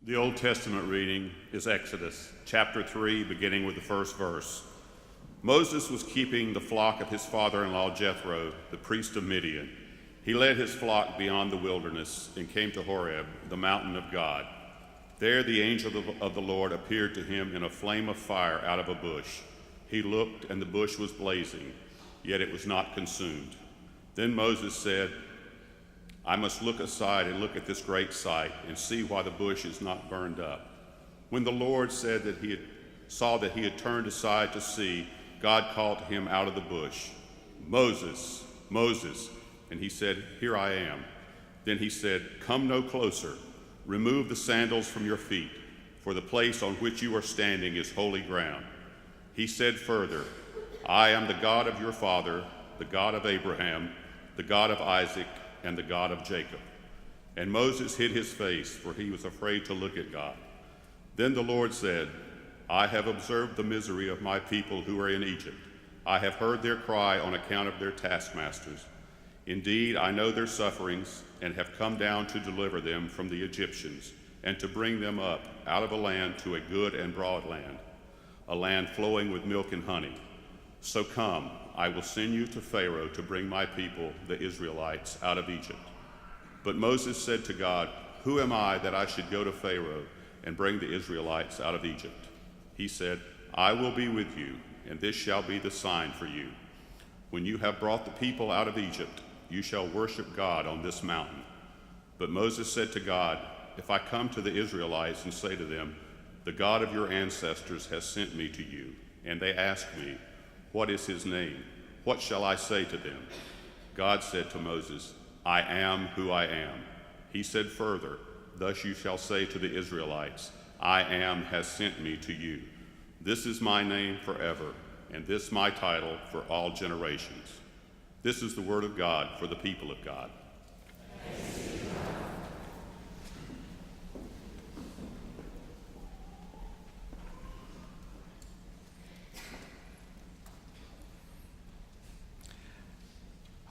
The Old Testament reading is Exodus, chapter 3, beginning with the first verse. Moses was keeping the flock of his father-in-law Jethro, the priest of Midian. He led his flock beyond the wilderness and came to Horeb, the mountain of God. There the angel of the Lord appeared to him in a flame of fire out of a bush. He looked, and the bush was blazing, yet it was not consumed. Then Moses said, I must look aside and look at this great sight and see why the bush is not burned up. When the Lord saw that he had turned aside to see, God called to him out of the bush, Moses, Moses. And he said, Here I am. Then he said, Come no closer. Remove the sandals from your feet, for the place on which you are standing is holy ground. He said further, I am the God of your father, the God of Abraham, the God of Isaac, and the God of Jacob. And Moses hid his face, for he was afraid to look at God. Then the Lord said, I have observed the misery of my people who are in Egypt. I have heard their cry on account of their taskmasters. Indeed, I know their sufferings, and have come down to deliver them from the Egyptians, and to bring them up out of a land to a good and broad land, a land flowing with milk and honey. So come, I will send you to Pharaoh to bring my people, the Israelites, out of Egypt. But Moses said to God, Who am I that I should go to Pharaoh and bring the Israelites out of Egypt? He said, I will be with you, and this shall be the sign for you. When you have brought the people out of Egypt, you shall worship God on this mountain. But Moses said to God, If I come to the Israelites and say to them, The God of your ancestors has sent me to you, and they ask me, What is his name? What shall I say to them? God said to Moses, I am who I am. He said further, Thus you shall say to the Israelites, I am has sent me to you. This is my name forever, and this my title for all generations. This is the word of God for the people of God.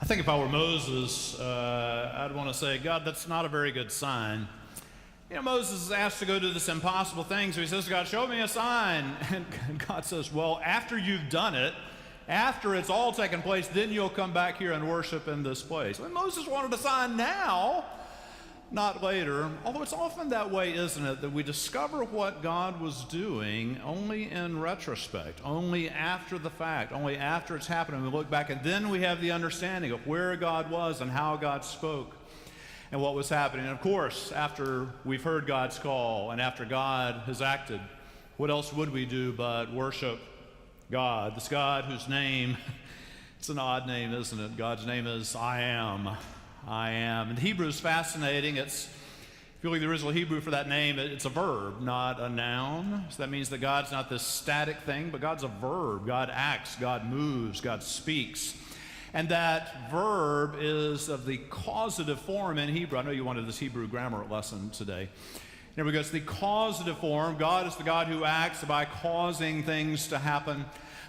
I think if I were Moses, I'd want to say, God, that's not a very good sign. You know, Moses is asked to go do this impossible thing, so he says to God, show me a sign. And God says, well, after you've done it, after it's all taken place, then you'll come back here and worship in this place. Well, Moses wanted a sign now, not later. Although it's often that way, isn't it, that we discover what God was doing only in retrospect, only after the fact, only after it's happened, and we look back, and then we have the understanding of where God was and how God spoke and what was happening. And of course, after we've heard God's call and after God has acted, what else would we do but worship God, this God whose name, it's an odd name, isn't it? God's name is I Am. I Am. And Hebrew is fascinating. If you look at the original Hebrew for that name, it's a verb, not a noun. So that means that God's not this static thing, but God's a verb. God acts, God moves, God speaks. And that verb is of the causative form in Hebrew. I know you wanted this Hebrew grammar lesson today. Here we go. It's the causative form. God is the God who acts by causing things to happen.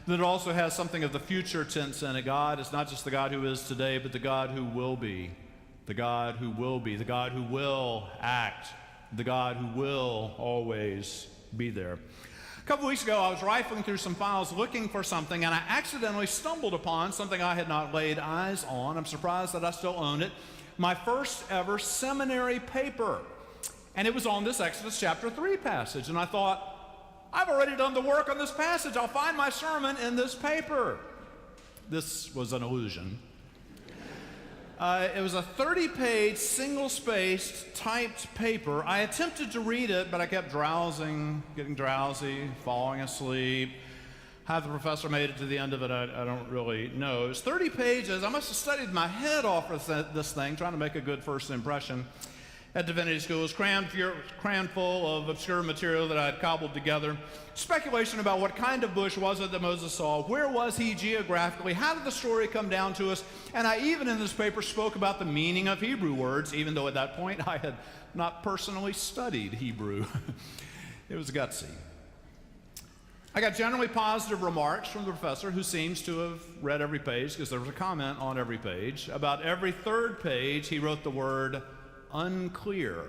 Then it also has something of the future tense in it. God is not just the God who is today, but the God who will be. The God who will be. The God who will act. The God who will always be there. A couple weeks ago, I was rifling through some files looking for something, and I accidentally stumbled upon something I had not laid eyes on. I'm surprised that I still own it. My first ever seminary paper. And it was on this Exodus chapter 3 passage. And I thought, I've already done the work on this passage. I'll find my sermon in this paper. This was an illusion. It was a 30-page, single-spaced, typed paper. I attempted to read it, but I kept drowsing, getting drowsy, falling asleep. How the professor made it to the end of it, I don't really know. It was 30 pages. I must have studied my head off of this thing, trying to make a good first impression. At Divinity School, it was crammed full of obscure material that I had cobbled together. Speculation about what kind of bush was it that Moses saw, where was he geographically, how did the story come down to us, and I even in this paper spoke about the meaning of Hebrew words, even though at that point I had not personally studied Hebrew. It was gutsy. I got generally positive remarks from the professor, who seems to have read every page, because there was a comment on every page. About every third page, he wrote the word unclear.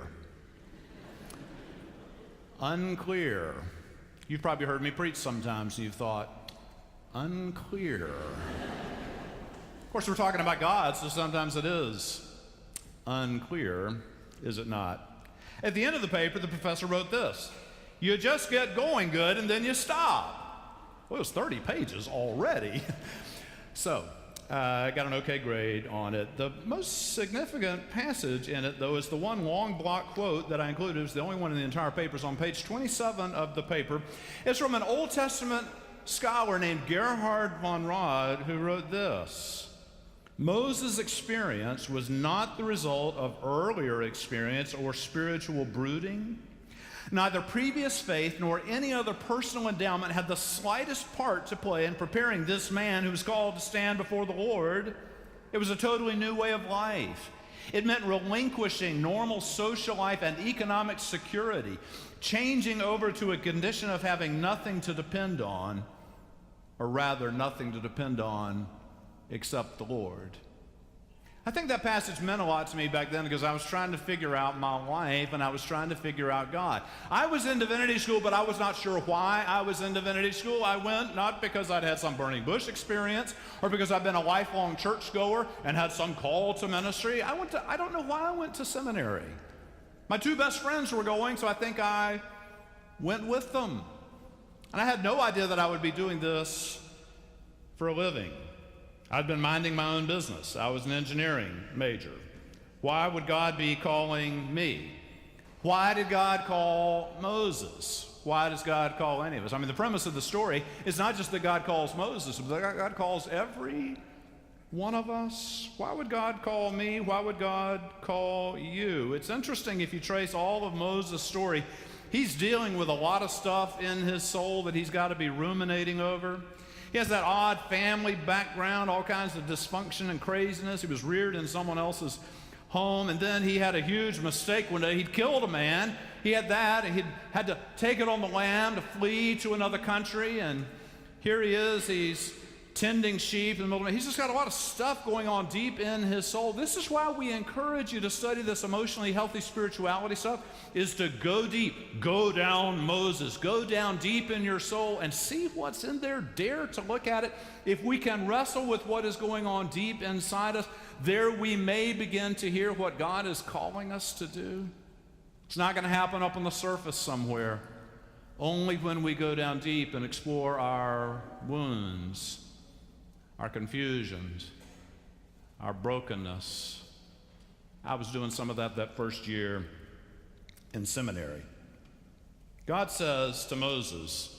Unclear. You've probably heard me preach sometimes and you've thought, unclear. Of course, we're talking about God, so sometimes it is unclear, is it not? At the end of the paper, the professor wrote this: you just get going good and then you stop. Well, it was 30 pages already. So, I got an okay grade on it. The most significant passage in it, though, is the one long block quote that I included. It was the only one in the entire paper. It's on page 27 of the paper. It's from an Old Testament scholar named Gerhard von Rad, who wrote this: Moses' experience was not the result of earlier experience or spiritual brooding. Neither previous faith nor any other personal endowment had the slightest part to play in preparing this man who was called to stand before the Lord. It was a totally new way of life. It meant relinquishing normal social life and economic security, changing over to a condition of having nothing to depend on, or rather nothing to depend on except the Lord. I think that passage meant a lot to me back then because I was trying to figure out my life and I was trying to figure out God. I was in divinity school, but I was not sure why I was in divinity school. I went not because I'd had some burning bush experience or because I've been a lifelong churchgoer and had some call to ministry. I don't know why I went to seminary. My two best friends were going, so I think I went with them. And I had no idea that I would be doing this for a living. I'd been minding my own business. I was an engineering major. Why would God be calling me? Why did God call Moses? Why does God call any of us? I mean, the premise of the story is not just that God calls Moses, but that God calls every one of us. Why would God call me? Why would God call you? It's interesting if you trace all of Moses' story. He's dealing with a lot of stuff in his soul that he's got to be ruminating over. He has that odd family background, all kinds of dysfunction and craziness. He was reared in someone else's home, and then he had a huge mistake one day. He'd killed a man. He had that, and he'd had to take it on the lam to flee to another country, and here he is. He's tending sheep in the middle of the night. He's just got a lot of stuff going on deep in his soul. This is why we encourage you to study this emotionally healthy spirituality stuff, is to go deep, go down Moses, go down deep in your soul and see what's in there. Dare to look at it. If we can wrestle with what is going on deep inside us, there we may begin to hear what God is calling us to do. It's not going to happen up on the surface somewhere. Only when we go down deep and explore our wounds, our confusions, our brokenness. I was doing some of that first year in seminary. God says to Moses,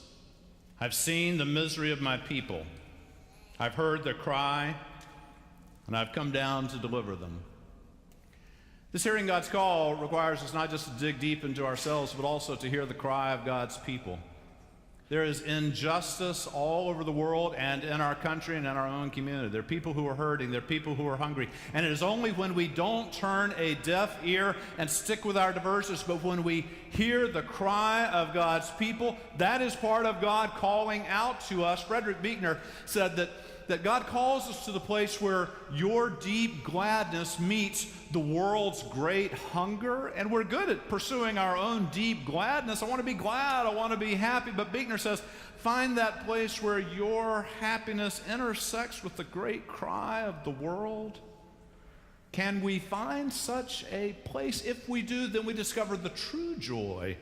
I've seen the misery of my people. I've heard their cry, and I've come down to deliver them. This hearing God's call requires us not just to dig deep into ourselves, but also to hear the cry of God's people. There is injustice all over the world and in our country and in our own community. There are people who are hurting. There are people who are hungry. And it is only when we don't turn a deaf ear and stick with our diversions, but when we hear the cry of God's people, that is part of God calling out to us. Frederick Buechner said that God calls us to the place where your deep gladness meets the world's great hunger, and we're good at pursuing our own deep gladness. I want to be glad, I want to be happy, but Buechner says, find that place where your happiness intersects with the great cry of the world. Can we find such a place? If we do, then we discover the true joy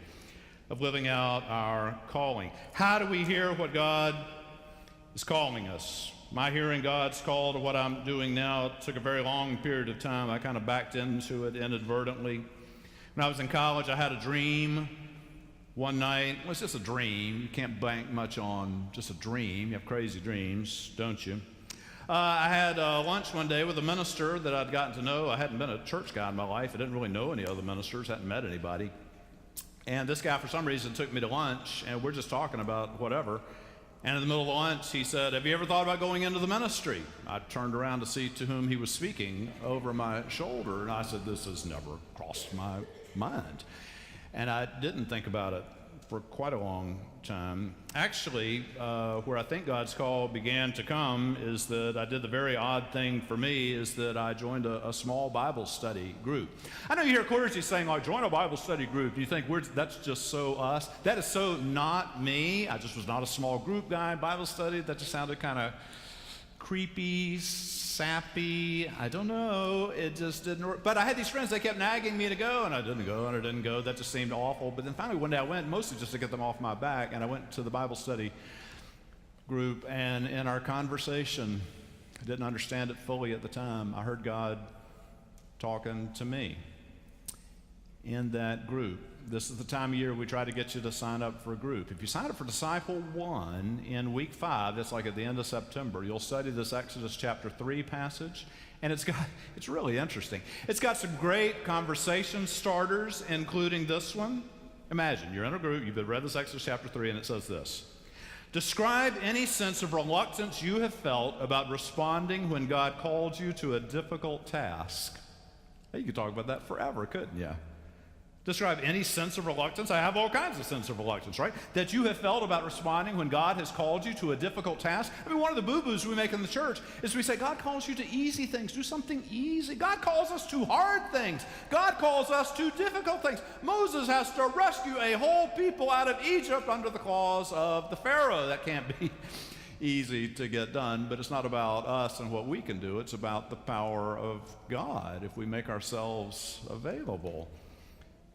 of living out our calling. How do we hear what God is calling us? My hearing God's call to what I'm doing now took a very long period of time. I kind of backed into it inadvertently. When I was in college, I had a dream one night. Well, it's just a dream. You can't bank much on just a dream. You have crazy dreams, don't you? I had lunch one day with a minister that I'd gotten to know. I hadn't been a church guy in my life. I didn't really know any other ministers, hadn't met anybody. And this guy, for some reason, took me to lunch, and we're just talking about whatever. And in the middle of lunch, he said, have you ever thought about going into the ministry? I turned around to see to whom he was speaking over my shoulder, and I said, this has never crossed my mind. And I didn't think about it for quite a long time. Actually, where I think God's call began to come is that I did the very odd thing for me, is that I joined a small Bible study group. I know you hear clergy saying, like, join a Bible study group. You think that's just so us. That is so not me. I just was not a small group guy. Bible study, that just sounded kind of creepy, sappy. I don't know. It just didn't work. But I had these friends, they kept nagging me to go, and I didn't go. That just seemed awful. But then finally one day I went, mostly just to get them off my back, and I went to the Bible study group, and in our conversation, I didn't understand it fully at the time, I heard God talking to me in that group. This is the time of year we try to get you to sign up for a group. If you sign up for Disciple 1 in week 5, that's like at the end of September, you'll study this Exodus chapter 3 passage, and it's really interesting. It's got some great conversation starters, including this one. Imagine, you're in a group, you've read this Exodus chapter 3, and it says this: describe any sense of reluctance you have felt about responding when God called you to a difficult task. Hey, you could talk about that forever, couldn't you? Describe any sense of reluctance. I have all kinds of sense of reluctance, right? That you have felt about responding when God has called you to a difficult task. I mean, one of the boo-boos we make in the church is we say, God calls you to easy things. Do something easy. God calls us to hard things. God calls us to difficult things. Moses has to rescue a whole people out of Egypt under the claws of the Pharaoh. That can't be easy to get done, but it's not about us and what we can do. It's about the power of God if we make ourselves available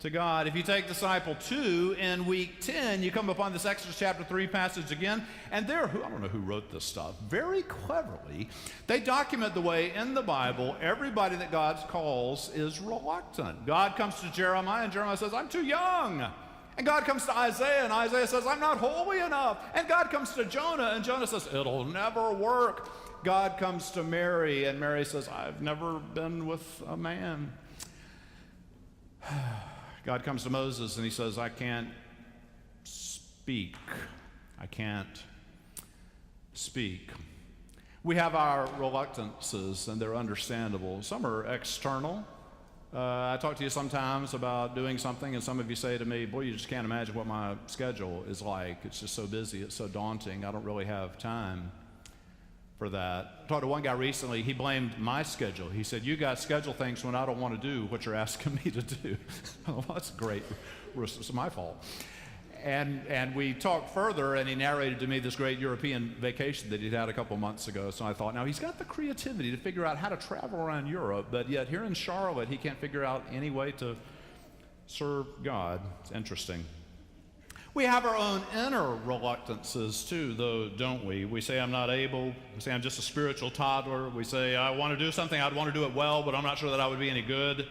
to God. If you take Disciple 2 in week 10, you come upon this Exodus chapter 3 passage again, and I don't know who wrote this stuff, very cleverly, they document the way in the Bible everybody that God calls is reluctant. God comes to Jeremiah, and Jeremiah says, I'm too young. And God comes to Isaiah, and Isaiah says, I'm not holy enough. And God comes to Jonah, and Jonah says, it'll never work. God comes to Mary, and Mary says, I've never been with a man. God comes to Moses and he says, I can't speak. I can't speak. We have our reluctances, and they're understandable. Some are external. I talk to you sometimes about doing something, and some of you say to me, boy, you just can't imagine what my schedule is like. It's just so busy. It's so daunting. I don't really have time for that. I talked to one guy recently. He blamed my schedule. He said, you guys schedule things when I don't want to do what you're asking me to do. Well, that's great. It's my fault. And we talked further, and he narrated to me this great European vacation that he'd had a couple months ago. So I thought, now he's got the creativity to figure out how to travel around Europe, but yet here in Charlotte, he can't figure out any way to serve God. It's interesting. We have our own inner reluctances too, though, don't we? We say, I'm not able. We say, I'm just a spiritual toddler. We say, I want to do something. I'd want to do it well, but I'm not sure that I would be any good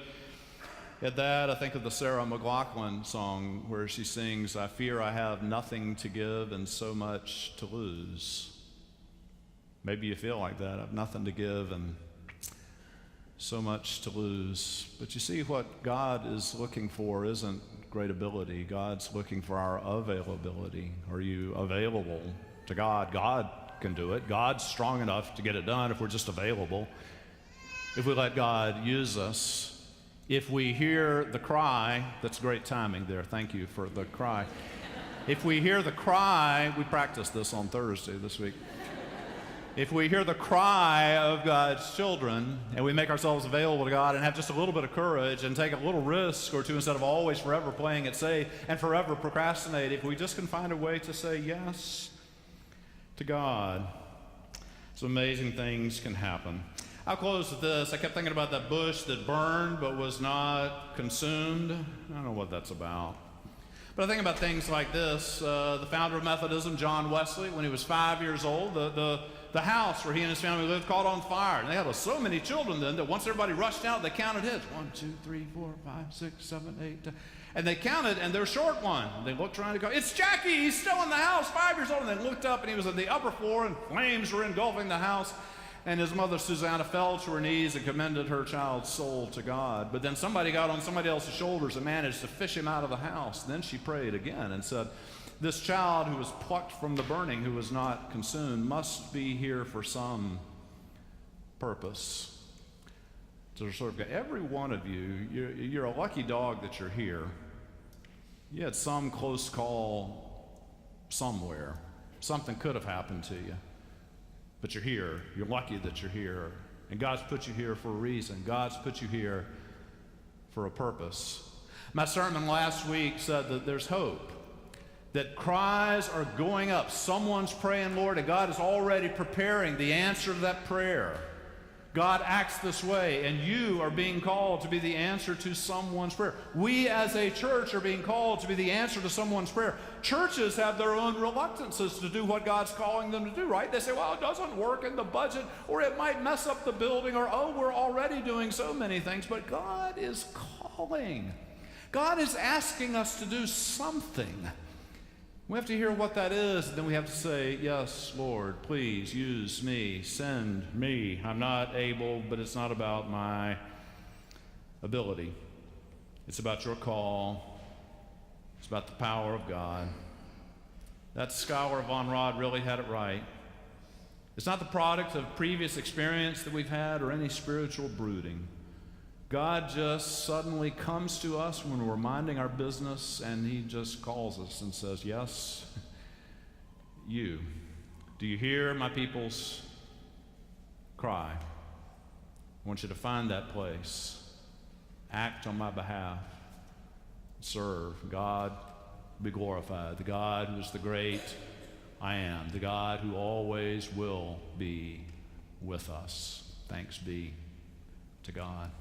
at that. I think of the Sarah McLachlan song where she sings, I fear I have nothing to give and so much to lose. Maybe you feel like that. I have nothing to give and so much to lose. But you see, what God is looking for isn't great ability. God's looking for our availability. Are you available to God? God can do it. God's strong enough to get it done if we're just available. If we let God use us. If we hear the cry, that's great timing there. Thank you for the cry. If we hear the cry, we practiced this on Thursday this week. If we hear the cry of God's children and we make ourselves available to God and have just a little bit of courage and take a little risk or two instead of always forever playing it safe and forever procrastinate, if we just can find a way to say yes to God, some amazing things can happen. I'll close with this. I kept thinking about that bush that burned but was not consumed. I don't know what that's about. But I think about things like this. The founder of Methodism, John Wesley, when he was 5 years old, the house where he and his family lived caught on fire. And they had so many children then that once everybody rushed out, they counted heads. 1, 2, 3, 4, 5, 6, 7, 8, 10. And they counted, and they're short one. They looked around and go, it's Jackie, he's still in the house, 5 years old. And they looked up, and he was on the upper floor, and flames were engulfing the house. And his mother, Susanna, fell to her knees and commended her child's soul to God. But then somebody got on somebody else's shoulders and managed to fish him out of the house. Then she prayed again and said, this child who was plucked from the burning, who was not consumed, must be here for some purpose. To serve God. Every one of you, you're a lucky dog that you're here. You had some close call somewhere. Something could have happened to you. But you're here. You're lucky that you're here. And God's put you here for a reason. God's put you here for a purpose. My sermon last week said that there's hope, that cries are going up. Someone's praying, Lord, and God is already preparing the answer to that prayer. God acts this way, and you are being called to be the answer to someone's prayer. We as a church are being called to be the answer to someone's prayer. Churches have their own reluctances to do what God's calling them to do, right? They say, well, it doesn't work in the budget, or it might mess up the building, or, oh, we're already doing so many things. But God is calling. God is asking us to do something. We have to hear what that is, and then we have to say, yes, Lord, please use me, send me. I'm not able, but it's not about my ability. It's about your call. It's about the power of God. That scholar Von Rod really had it right. It's not the product of previous experience that we've had or any spiritual brooding. God just suddenly comes to us when we're minding our business, and he just calls us and says, yes, you. Do you hear my people's cry? I want you to find that place. Act on my behalf. Serve. God be glorified. The God who is the great I am. The God who always will be with us. Thanks be to God.